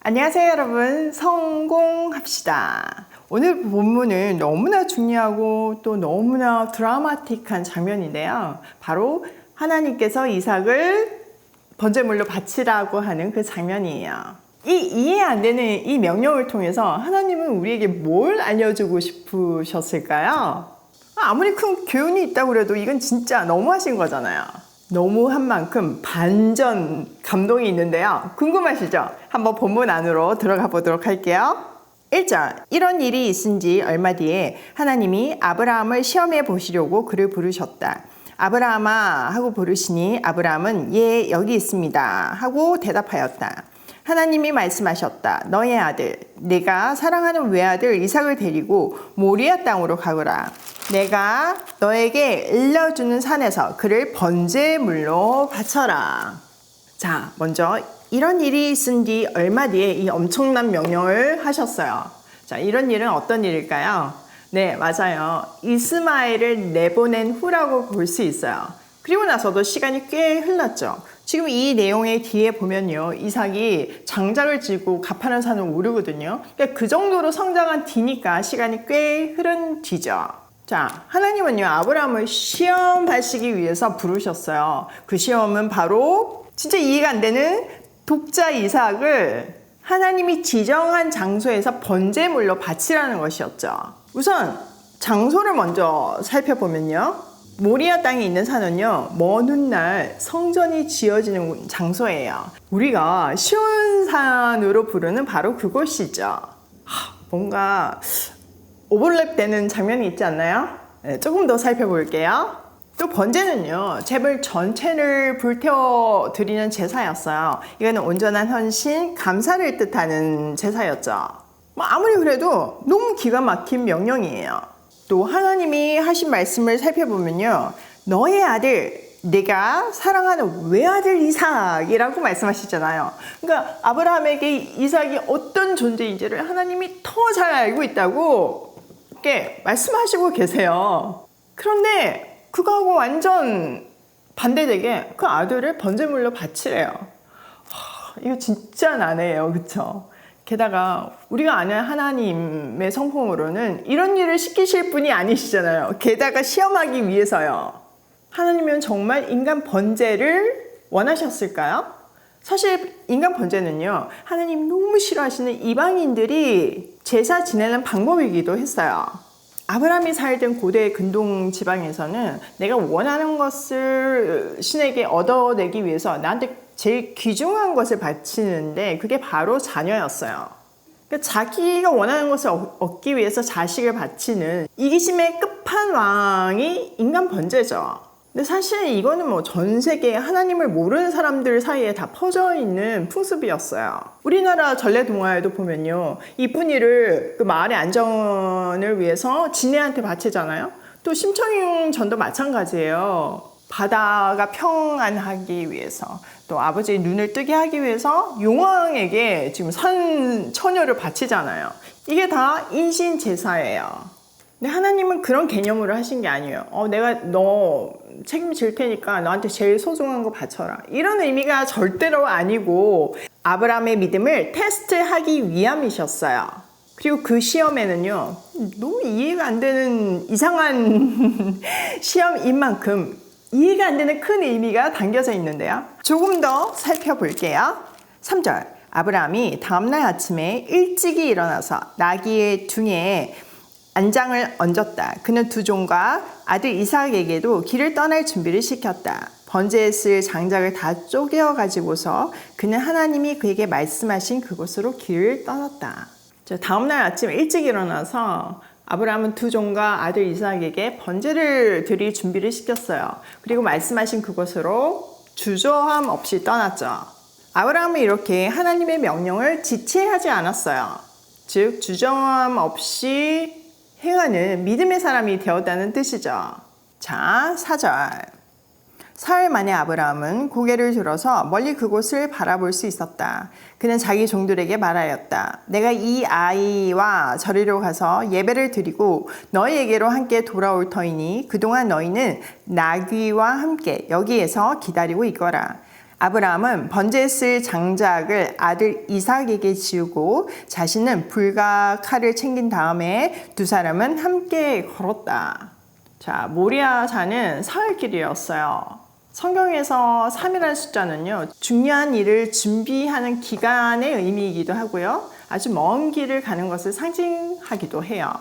안녕하세요 여러분, 성공합시다. 오늘 본문은 너무나 중요하고 또 너무나 드라마틱한 장면인데요. 바로 하나님께서 이삭을 번제물로 바치라고 하는 그 장면이에요. 이 이해 안 되는 이 명령을 통해서 하나님은 우리에게 뭘 알려주고 싶으셨을까요? 아무리 큰 교훈이 있다고 그래도 이건 진짜 너무하신 거잖아요. 너무한 만큼 반전 감동이 있는데요. 궁금하시죠? 한번 본문 안으로 들어가 보도록 할게요. 1절, 이런 일이 있은 지 얼마 뒤에 하나님이 아브라함을 시험해 보시려고 그를 부르셨다. 아브라함아 하고 부르시니 아브라함은 예 여기 있습니다 하고 대답하였다. 하나님이 말씀하셨다. 너의 아들, 내가 사랑하는 외아들 이삭을 데리고 모리아 땅으로 가거라. 내가 너에게 일러주는 산에서 그를 번제물로 바쳐라. 자, 먼저 이런 일이 있은 뒤 얼마 뒤에 이 엄청난 명령을 하셨어요. 자, 이런 일은 어떤 일일까요? 네, 맞아요. 이스마엘을 내보낸 후라고 볼 수 있어요. 그리고 나서도 시간이 꽤 흘렀죠. 지금 이 내용의 뒤에 보면요, 이삭이 장작을 지고 가파른 산을 오르거든요. 그러니까 그 정도로 성장한 뒤니까 시간이 꽤 흐른 뒤죠. 자, 하나님은요, 아브라함을 시험하시기 위해서 부르셨어요. 그 시험은 바로 진짜 이해가 안 되는 독자 이삭을 하나님이 지정한 장소에서 번제물로 바치라는 것이었죠. 우선 장소를 먼저 살펴보면요, 모리아 땅에 있는 산은요, 먼 훗날 성전이 지어지는 장소예요. 우리가 시온산으로 부르는 바로 그곳이죠. 뭔가 오버랩되는 장면이 있지 않나요? 네, 조금 더 살펴볼게요. 또 번제는요, 제물 전체를 불태워 드리는 제사였어요. 이거는 온전한 헌신, 감사를 뜻하는 제사였죠. 아무리 그래도 너무 기가 막힌 명령이에요. 또 하나님이 하신 말씀을 살펴보면요, 너의 아들, 내가 사랑하는 외아들 이삭이라고 말씀하시잖아요. 그러니까 아브라함에게 이삭이 어떤 존재인지를 하나님이 더 잘 알고 있다고 이렇게 말씀하시고 계세요. 그런데 그거하고 완전 반대되게 그 아들을 번제물로 바치래요. 이거 진짜 난해해요, 그쵸? 게다가 우리가 아는 하나님의 성품으로는 이런 일을 시키실 분이 아니시잖아요. 게다가 시험하기 위해서요. 하나님은 정말 인간 번제를 원하셨을까요? 사실 인간 번제는요, 하나님 너무 싫어하시는 이방인들이 제사 지내는 방법이기도 했어요. 아브라함이 살던 고대 근동 지방에서는 내가 원하는 것을 신에게 얻어내기 위해서 나한테 제일 귀중한 것을 바치는데 그게 바로 자녀였어요. 그러니까 자기가 원하는 것을 얻기 위해서 자식을 바치는 이기심의 끝판왕이 인간 번제죠. 근데 사실 이거는 전 세계에 하나님을 모르는 사람들 사이에 다 퍼져 있는 풍습이었어요. 우리나라 전래동화에도 보면요, 이쁜이를 그 마을의 안전을 위해서 지네한테 바치잖아요. 또 심청전도 마찬가지예요. 바다가 평안하기 위해서, 또 아버지의 눈을 뜨게 하기 위해서 용왕에게 지금 산 처녀를 바치잖아요. 이게 다 인신 제사예요. 근데 하나님은 그런 개념으로 하신 게 아니에요. 내가 너 책임질 테니까 너한테 제일 소중한 거 바쳐라. 이런 의미가 절대로 아니고 아브라함의 믿음을 테스트하기 위함이셨어요. 그리고 그 시험에는요, 너무 이해가 안 되는 이상한 시험인 만큼 이해가 안 되는 큰 의미가 담겨져 있는데요. 조금 더 살펴볼게요. 3절, 아브라함이 다음날 아침에 일찍이 일어나서 나귀의 등에 안장을 얹었다. 그는 두 종과 아들 이삭에게도 길을 떠날 준비를 시켰다. 번제에 쓸 장작을 다 쪼개어 가지고서 그는 하나님이 그에게 말씀하신 그곳으로 길을 떠났다. 다음날 아침 일찍 일어나서 아브라함은 두 종과 아들 이삭에게 번제를 드릴 준비를 시켰어요. 그리고 말씀하신 그곳으로 주저함 없이 떠났죠. 아브라함은 이렇게 하나님의 명령을 지체하지 않았어요. 즉 주저함 없이 행하는 믿음의 사람이 되었다는 뜻이죠. 자, 4절. 사흘 만에 아브라함은 고개를 들어서 멀리 그곳을 바라볼 수 있었다. 그는 자기 종들에게 말하였다. 내가 이 아이와 저리로 가서 예배를 드리고 너희에게로 함께 돌아올 터이니 그동안 너희는 나귀와 함께 여기에서 기다리고 있거라. 아브라함은 번제에 쓸 장작을 아들 이삭에게 지우고 자신은 불과 칼을 챙긴 다음에 두 사람은 함께 걸었다. 자, 모리아 산은 사흘길이었어요. 성경에서 3이라는 숫자는요, 중요한 일을 준비하는 기간의 의미이기도 하고요, 아주 먼 길을 가는 것을 상징하기도 해요.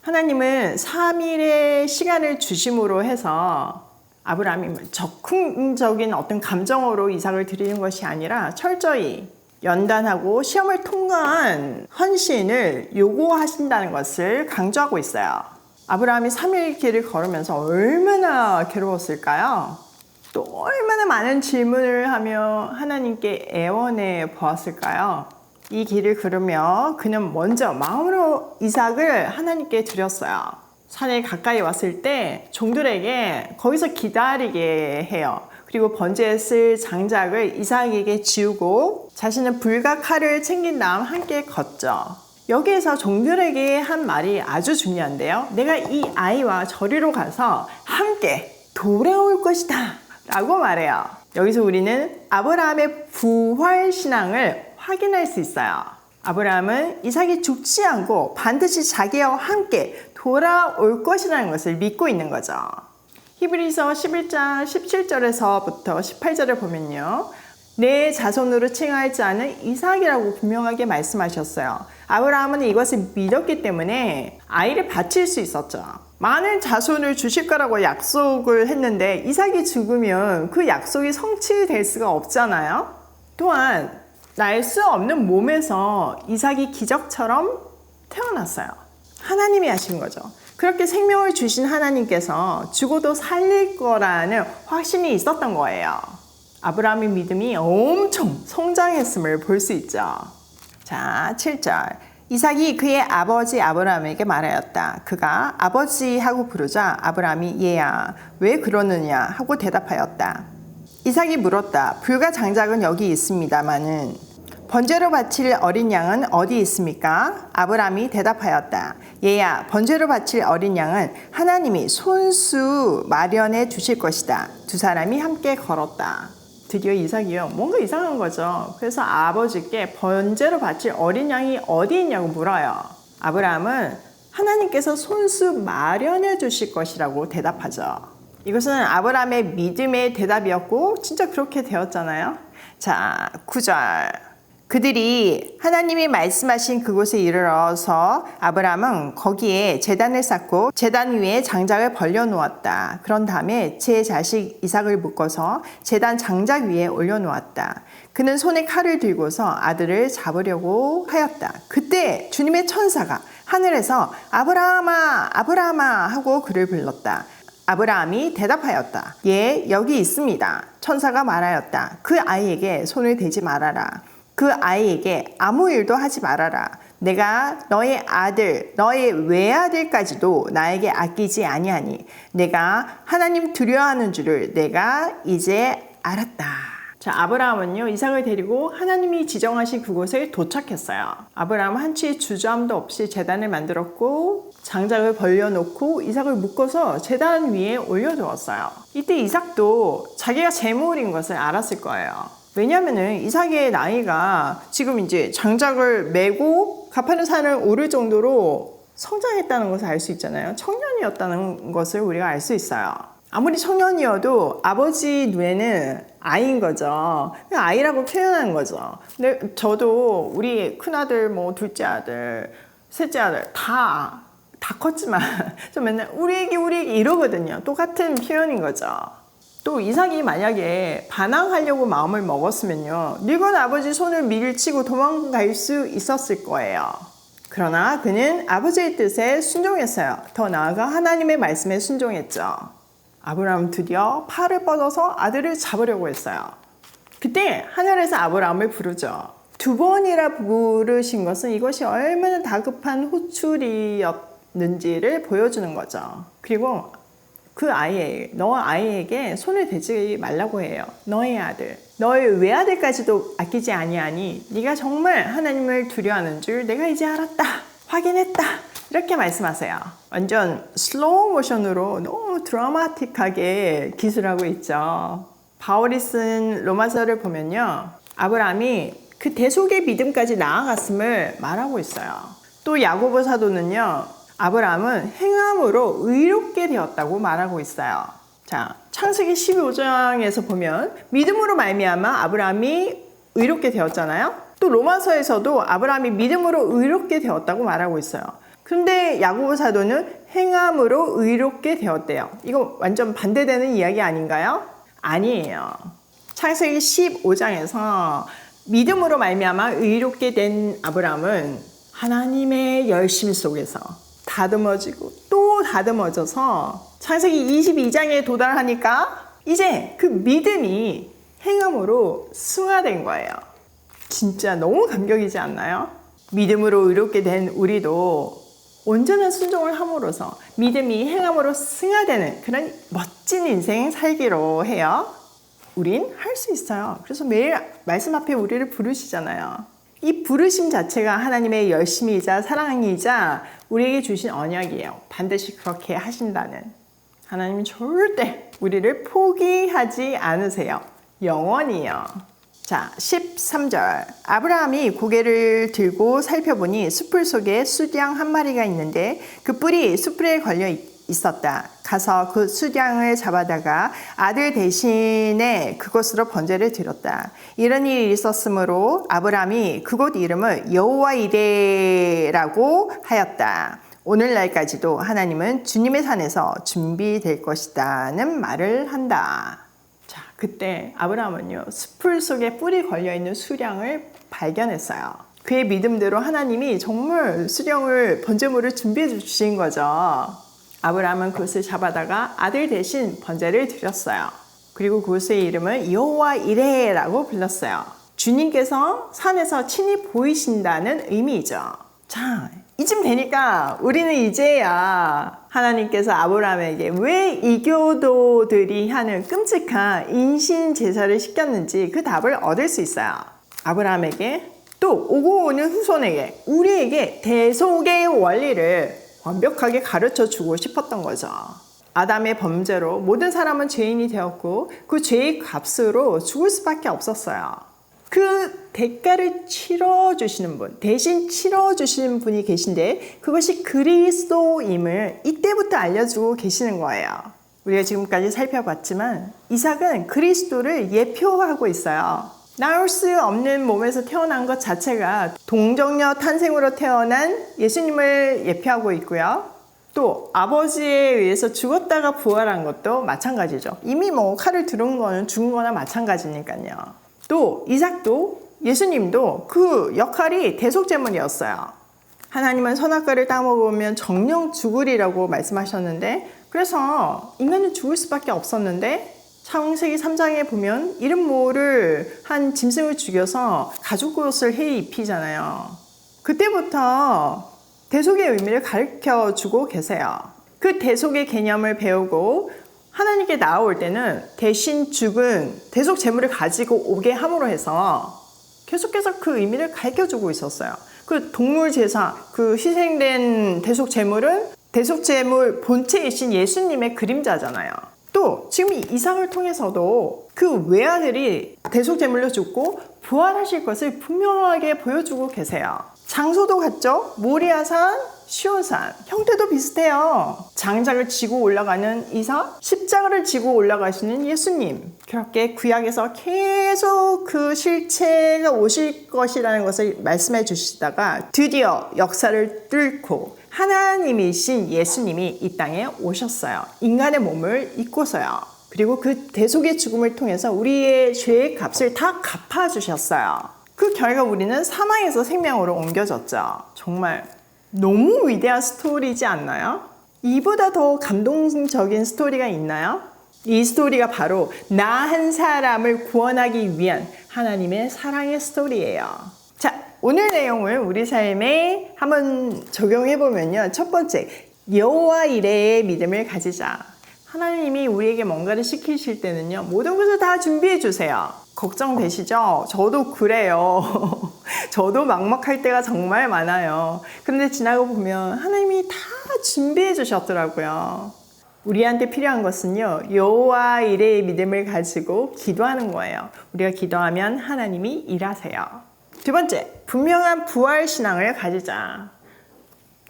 하나님은 3일의 시간을 주심으로 해서 아브라함이 적극적인 어떤 감정으로 이삭을 드리는 것이 아니라 철저히 연단하고 시험을 통과한 헌신을 요구하신다는 것을 강조하고 있어요. 아브라함이 3일 길을 걸으면서 얼마나 괴로웠을까요? 또 얼마나 많은 질문을 하며 하나님께 애원해 보았을까요? 이 길을 걸으며 그는 먼저 마음으로 이삭을 하나님께 드렸어요. 산에 가까이 왔을 때 종들에게 거기서 기다리게 해요. 그리고 번제에 쓸 장작을 이삭에게 지우고 자신은 불과 칼을 챙긴 다음 함께 걷죠. 여기에서 종들에게 한 말이 아주 중요한데요. 내가 이 아이와 저리로 가서 함께 돌아올 것이다 라고 말해요. 여기서 우리는 아브라함의 부활신앙을 확인할 수 있어요. 아브라함은 이삭이 죽지 않고 반드시 자기와 함께 돌아올 것이라는 것을 믿고 있는 거죠. 히브리서 11장 17절에서부터 18절을 보면요, 내 자손으로 칭할 자는 이삭이라고 분명하게 말씀하셨어요. 아브라함은 이것을 믿었기 때문에 아이를 바칠 수 있었죠. 많은 자손을 주실 거라고 약속을 했는데 이삭이 죽으면 그 약속이 성취될 수가 없잖아요. 또한 날 수 없는 몸에서 이삭이 기적처럼 태어났어요. 하나님이 하신 거죠. 그렇게 생명을 주신 하나님께서 죽어도 살릴 거라는 확신이 있었던 거예요. 아브라함의 믿음이 엄청 성장했음을 볼 수 있죠. 자, 7절. 이삭이 그의 아버지 아브라함에게 말하였다. 그가 아버지 하고 부르자 아브라함이 얘야 왜 그러느냐 하고 대답하였다. 이삭이 물었다. 불과 장작은 여기 있습니다마는 번제로 바칠 어린 양은 어디 있습니까? 아브라함이 대답하였다. 얘야 번제로 바칠 어린 양은 하나님이 손수 마련해 주실 것이다. 두 사람이 함께 걸었다. 드디어 이삭이요, 뭔가 이상한 거죠. 그래서 아버지께 번제로 바칠 어린 양이 어디 있냐고 물어요. 아브라함은 하나님께서 손수 마련해 주실 것이라고 대답하죠. 이것은 아브라함의 믿음의 대답이었고 진짜 그렇게 되었잖아요. 자, 9절. 그들이 하나님이 말씀하신 그곳에 이르러서 아브라함은 거기에 제단을 쌓고 제단 위에 장작을 벌려 놓았다. 그런 다음에 제 자식 이삭을 묶어서 제단 장작 위에 올려 놓았다. 그는 손에 칼을 들고서 아들을 잡으려고 하였다. 그때 주님의 천사가 하늘에서 아브라함아 아브라함아 하고 그를 불렀다. 아브라함이 대답하였다. 예, 여기 있습니다. 천사가 말하였다. 그 아이에게 손을 대지 말아라. 그 아이에게 아무 일도 하지 말아라. 내가 너의 아들, 너의 외아들까지도 나에게 아끼지 아니하니 내가 하나님 두려워하는 줄을 내가 이제 알았다. 자, 아브라함은요, 이삭을 데리고 하나님이 지정하신 그곳에 도착했어요. 아브라함은 한치의 주저함도 없이 제단을 만들었고 장작을 벌려놓고 이삭을 묶어서 제단 위에 올려두었어요. 이때 이삭도 자기가 제물인 것을 알았을 거예요. 왜냐면은 이삭의 나이가 지금 이제 장작을 메고 가파른 산을 오를 정도로 성장했다는 것을 알 수 있잖아요. 청년이었다는 것을 우리가 알 수 있어요. 아무리 청년이어도 아버지 눈에는 아이인 거죠. 아이라고 표현한 거죠. 근데 저도 우리 큰아들, 뭐 둘째 아들, 셋째 아들 다 컸지만 저 맨날 우리 애기 이러거든요. 똑같은 표현인 거죠. 또 이삭이 만약에 반항하려고 마음을 먹었으면요, 늙은 아버지 손을 밀치고 도망갈 수 있었을 거예요. 그러나 그는 아버지의 뜻에 순종했어요. 더 나아가 하나님의 말씀에 순종했죠. 아브라함은 드디어 팔을 뻗어서 아들을 잡으려고 했어요. 그때 하늘에서 아브라함을 부르죠. 2번이나 부르신 것은 이것이 얼마나 다급한 호출이었는지를 보여주는 거죠. 그리고 그 너 아이에게 손을 대지 말라고 해요. 너의 아들, 너의 외아들까지도 아끼지 아니하니 네가 정말 하나님을 두려워하는 줄 내가 이제 알았다, 확인했다, 이렇게 말씀하세요. 완전 슬로우 모션으로 너무 드라마틱하게 기술하고 있죠. 바울이 쓴 로마서를 보면요, 아브라함이 그 대속의 믿음까지 나아갔음을 말하고 있어요. 또 야고보 사도는요, 아브라함은 행함으로 의롭게 되었다고 말하고 있어요. 자, 창세기 15장에서 보면 믿음으로 말미암아 아브라함이 의롭게 되었잖아요. 또 로마서에서도 아브라함이 믿음으로 의롭게 되었다고 말하고 있어요. 근데 야고보 사도는 행함으로 의롭게 되었대요. 이거 완전 반대되는 이야기 아닌가요? 아니에요. 창세기 15장에서 믿음으로 말미암아 의롭게 된 아브라함은 하나님의 열심 속에서 다듬어지고 또 다듬어져서 창세기 22장에 도달하니까 이제 그 믿음이 행함으로 승화된 거예요. 진짜 너무 감격이지 않나요? 믿음으로 의롭게 된 우리도 온전한 순종을 함으로써 믿음이 행함으로 승화되는 그런 멋진 인생 살기로 해요. 우린 할 수 있어요. 그래서 매일 말씀 앞에 우리를 부르시잖아요. 이 부르심 자체가 하나님의 열심이자 사랑이자 우리에게 주신 언약이에요. 반드시 그렇게 하신다는. 하나님은 절대 우리를 포기하지 않으세요. 영원히요. 자, 13절. 아브라함이 고개를 들고 살펴보니 숯불 속에 숫양 한 마리가 있는데 그 뿔이 숯불에 걸려 있었다. 가서 그 숫양을 잡아다가 아들 대신에 그곳으로 번제를 드렸다. 이런 일이 있었으므로 아브라함이 그곳 이름을 여호와 이레라고 하였다. 오늘날까지도 하나님은 주님의 산에서 준비될 것이다는 말을 한다. 자, 그때 아브라함은요, 숯불 속에 뿔이 걸려있는 수량을 발견했어요. 그의 믿음대로 하나님이 정말 수량을 번제물을 준비해 주신 거죠. 아브라함은 그것을 잡아다가 아들 대신 번제를 드렸어요. 그리고 그것의 이름을 여호와 이레라고 불렀어요. 주님께서 산에서 친히 보이신다는 의미이죠. 자, 이쯤 되니까 우리는 이제야 하나님께서 아브라함에게 왜 이교도들이 하는 끔찍한 인신 제사를 시켰는지 그 답을 얻을 수 있어요. 아브라함에게 또 오고 오는 후손에게 우리에게 대속의 원리를 완벽하게 가르쳐 주고 싶었던 거죠. 아담의 범죄로 모든 사람은 죄인이 되었고 그 죄의 값으로 죽을 수밖에 없었어요. 그 대가를 치러주시는 분, 대신 치러주시는 분이 계신데 그것이 그리스도임을 이때부터 알려주고 계시는 거예요. 우리가 지금까지 살펴봤지만 이삭은 그리스도를 예표하고 있어요. 나올 수 없는 몸에서 태어난 것 자체가 동정녀 탄생으로 태어난 예수님을 예표하고 있고요. 또 아버지에 의해서 죽었다가 부활한 것도 마찬가지죠. 이미 뭐 칼을 들은 거는 죽은 거나 마찬가지니까요. 또 이삭도 예수님도 그 역할이 대속제물이었어요. 하나님은 선악과를 따먹으면 정령 죽으리라고 말씀하셨는데 그래서 인간은 죽을 수밖에 없었는데 창세기 3장에 보면 이름 모를 한 짐승을 죽여서 가죽옷을 해 입히잖아요. 그때부터 대속의 의미를 가르쳐주고 계세요. 그 대속의 개념을 배우고 하나님께 나아올 때는 대신 죽은 대속 제물을 가지고 오게 함으로 해서 계속해서 그 의미를 가르쳐주고 있었어요. 그 동물 제사, 그 희생된 대속 제물은 대속 제물 본체이신 예수님의 그림자잖아요. 또 지금 이삭을 통해서도 그 외아들이 대속 제물로 죽고 부활하실 것을 분명하게 보여주고 계세요. 장소도 같죠? 모리아산, 시온산. 형태도 비슷해요. 장작을 지고 올라가는 이삭, 십자가를 지고 올라가시는 예수님. 그렇게 구약에서 계속 그 실체가 오실 것이라는 것을 말씀해 주시다가 드디어 역사를 뚫고 하나님이신 예수님이 이 땅에 오셨어요. 인간의 몸을 입고서요. 그리고 그 대속의 죽음을 통해서 우리의 죄의 값을 다 갚아주셨어요. 그 결과 우리는 사망에서 생명으로 옮겨졌죠. 정말 너무 위대한 스토리지 않나요? 이보다 더 감동적인 스토리가 있나요? 이 스토리가 바로 나 한 사람을 구원하기 위한 하나님의 사랑의 스토리예요. 자, 오늘 내용을 우리 삶에 한번 적용해보면요. 첫 번째, 여호와 이레의 믿음을 가지자. 하나님이 우리에게 뭔가를 시키실 때는요, 모든 것을 다 준비해 주세요. 걱정되시죠? 저도 그래요. 저도 막막할 때가 정말 많아요. 그런데 지나고 보면 하나님이 다 준비해 주셨더라고요. 우리한테 필요한 것은요, 여호와 일의 믿음을 가지고 기도하는 거예요. 우리가 기도하면 하나님이 일하세요. 두 번째, 분명한 부활 신앙을 가지자.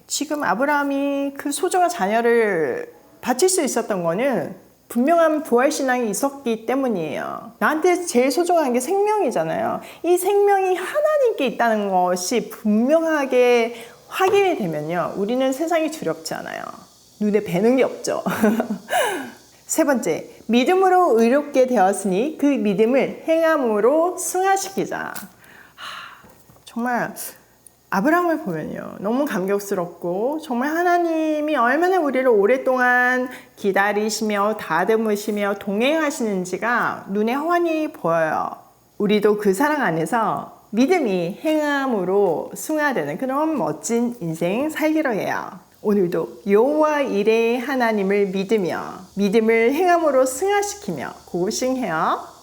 지금 아브라함이 그 소중한 자녀를 바칠 수 있었던 거는 분명한 부활 신앙이 있었기 때문이에요. 나한테 제일 소중한 게 생명이잖아요. 이 생명이 하나님께 있다는 것이 분명하게 확인이 되면요, 우리는 세상이 두렵지 않아요. 눈에 뵈는 게 없죠. 세 번째, 믿음으로 의롭게 되었으니 그 믿음을 행함으로 승화시키자. 정말 아브라함을 보면요, 너무 감격스럽고 정말 하나님이 얼마나 우리를 오랫동안 기다리시며 다듬으시며 동행하시는지가 눈에 훤히 보여요. 우리도 그 사랑 안에서 믿음이 행함으로 승화되는 그런 멋진 인생 살기로 해요. 오늘도 여호와 일의 하나님을 믿으며 믿음을 행함으로 승화시키며 고고싱해요.